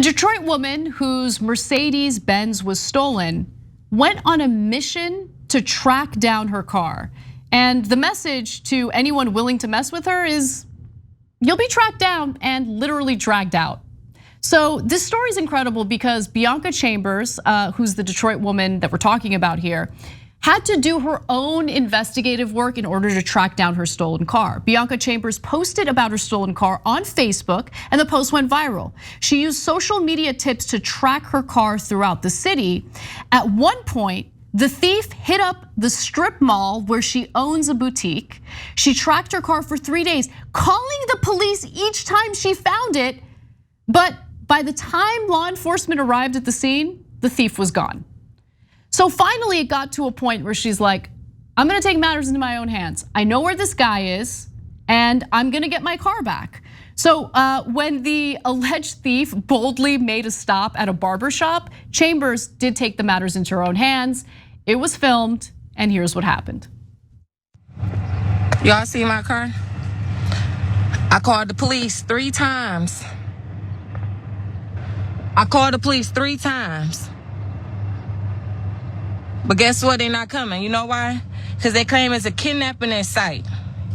Detroit woman whose Mercedes Benz was stolen went on a mission to track down her car. And the message to anyone willing to mess with her is, you'll be tracked down and literally dragged out. So this story is incredible because Bianca Chambers, who's the Detroit woman that we're talking about here, had to do her own investigative work in order to track down her stolen car. Bianca Chambers posted about her stolen car on Facebook, and the post went viral. She used social media tips to track her car throughout the city. At one point, the thief hit up the strip mall where she owns a boutique. She tracked her car for 3 days, calling the police each time she found it. But by the time law enforcement arrived at the scene, the thief was gone. So finally, it got to a point where she's like, I'm gonna take matters into my own hands. I know where this guy is, and I'm gonna get my car back. So when the alleged thief boldly made a stop at a barber shop, Chambers did take the matters into her own hands. It was filmed, and here's what happened. Y'all see my car? I called the police 3 times. I called the police 3 times. But guess what? They're not coming. You know why? Because they claim it's a kidnapping in sight.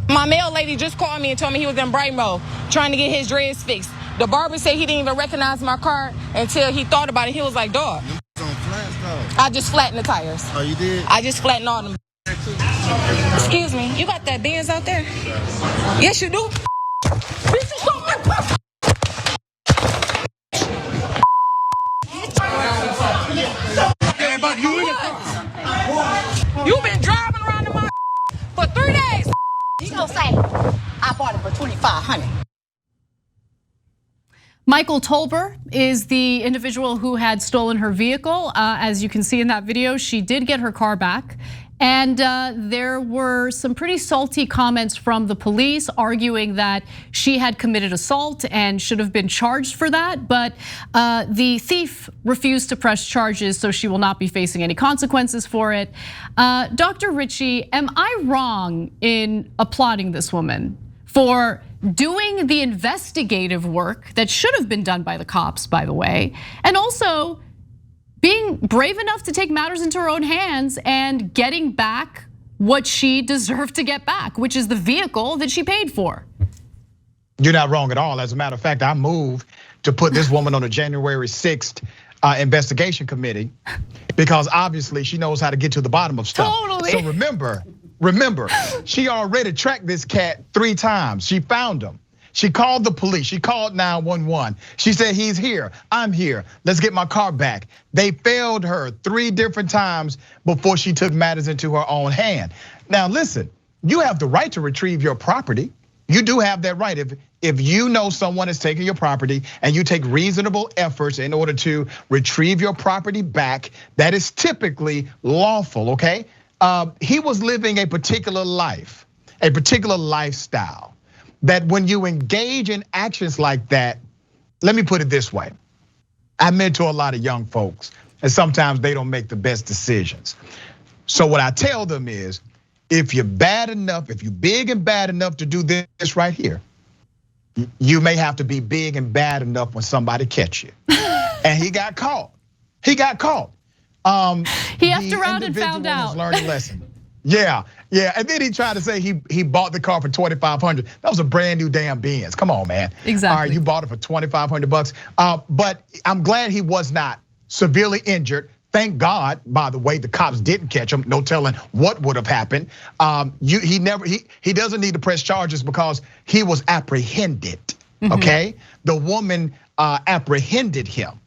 My mail lady just called me and told me he was in Brighton trying to get his dreads fixed. The barber said he didn't even recognize my car until he thought about it. He was like, dog. I just flattened the tires. Oh, you did? I just flattened all them. Excuse me, you got that Benz out there? Yes, you do. You've been driving around the for 3 days. You gonna say, I bought it for $2,500. Michael Tolber is the individual who had stolen her vehicle. As you can see in that video, she did get her car back. And there were some pretty salty comments from the police arguing that she had committed assault and should have been charged for that. But the thief refused to press charges, so she will not be facing any consequences for it. Dr. Richey, am I wrong in applauding this woman for doing the investigative work that should have been done by the cops, by the way, and also being brave enough to take matters into her own hands and getting back what she deserved to get back, which is the vehicle that she paid for? You're not wrong at all. As a matter of fact, I moved to put this woman on a January 6th investigation committee because obviously she knows how to get to the bottom of stuff. Totally. So remember, she already tracked this cat 3 times. She found him. She called the police, she called 911. She said, he's here, I'm here, let's get my car back. They failed her 3 different times before she took matters into her own hand. Now listen, you have the right to retrieve your property. You do have that right. If you know someone is taking your property and you take reasonable efforts in order to retrieve your property back, that is typically lawful, okay? He was living a particular life, a particular lifestyle. That when you engage in actions like that, let me put it this way. I mentor a lot of young folks, and sometimes they don't make the best decisions. So what I tell them is, if you're bad enough, if you're big and bad enough to do this right here, you may have to be big and bad enough when somebody catch you. And he got caught. He got caught. He effed around and found out. Learned a lesson. Yeah, and then he tried to say he bought the car for $2,500. That was a brand new damn Benz. Come on, man. Exactly. All right, you bought it for $2,500. But I'm glad he was not severely injured. Thank God, by the way, the cops didn't catch him. No telling what would have happened. He doesn't need to press charges because he was apprehended. Okay, the woman apprehended him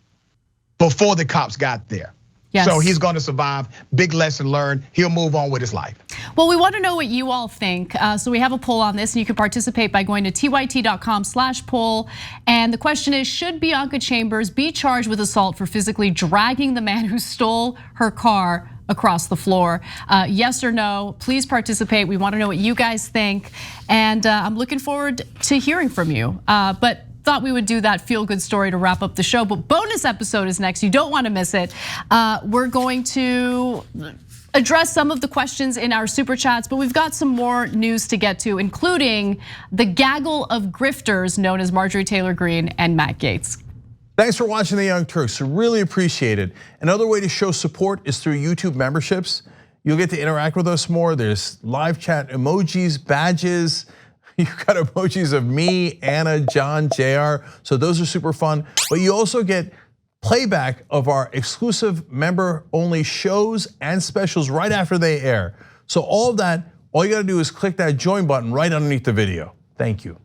before the cops got there. Yes. So he's going to survive. Big lesson learned. He'll move on with his life. Well, we want to know what you all think. So we have a poll on this, and you can participate by going to tyt.com/poll. And the question is, should Bianca Chambers be charged with assault for physically dragging the man who stole her car across the floor? Yes or no? Please participate. We want to know what you guys think. And I'm looking forward to hearing from you. But thought we would do that feel-good story to wrap up the show, but bonus episode is next. You don't want to miss it. We're going to address some of the questions in our super chats, but we've got some more news to get to, including the gaggle of grifters known as Marjorie Taylor Greene and Matt Gaetz. Thanks for watching the Young Turks, really appreciate it. Another way to show support is through YouTube memberships. You'll get to interact with us more. There's live chat emojis, badges. You've got emojis of me, Anna, John, JR. So those are super fun. But you also get playback of our exclusive member-only shows and specials right after they air. So all of that, all you gotta do is click that join button right underneath the video. Thank you.